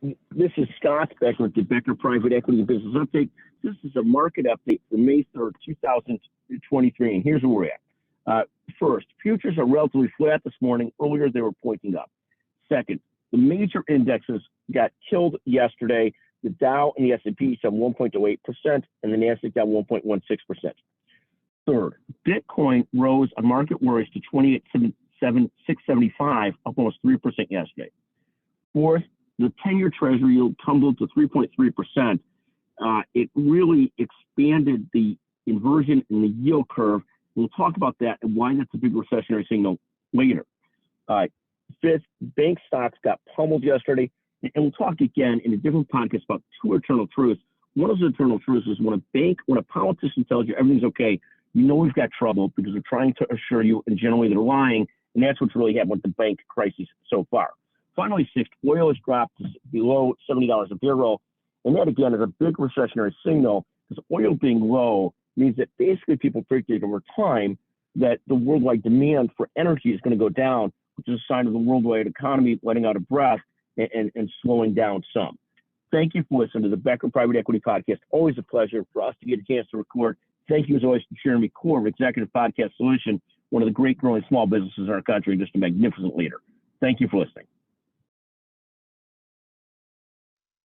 This is Scott Becker with the Becker Private Equity and Business Update. This is a market update for May 3rd, 2023, and here's where we're at. First, futures are relatively flat this morning. Earlier, they were pointing up. Second, the major indexes got killed yesterday. The Dow and the S&P fell 1.08%, and the Nasdaq down 1.16%. Third, Bitcoin rose on market worries to 28,675, up almost 3% yesterday. Fourth, the 10-year Treasury yield tumbled to 3.3%. It really expanded the inversion in the yield curve. We'll talk about that and why that's a big recessionary signal later. Fifth, bank stocks got pummeled yesterday. And we'll talk again in a different podcast about two eternal truths. One of those eternal truths is when a politician tells you everything's okay, you know we've got trouble because they're trying to assure you, and generally they're lying. And that's what's really happened with the bank crisis so far. Finally, sixth, oil has dropped to below $70 a barrel. And that, again, is a big recessionary signal because oil being low means that basically people predict over time that the worldwide demand for energy is going to go down, which is a sign of the worldwide economy letting out a breath and slowing down some. Thank you for listening to the Becker Private Equity Podcast. Always a pleasure for us to get a chance to record. Thank you, as always, to Jeremy Core of Executive Podcast Solution, one of the great growing small businesses in our country, and just a magnificent leader. Thank you for listening.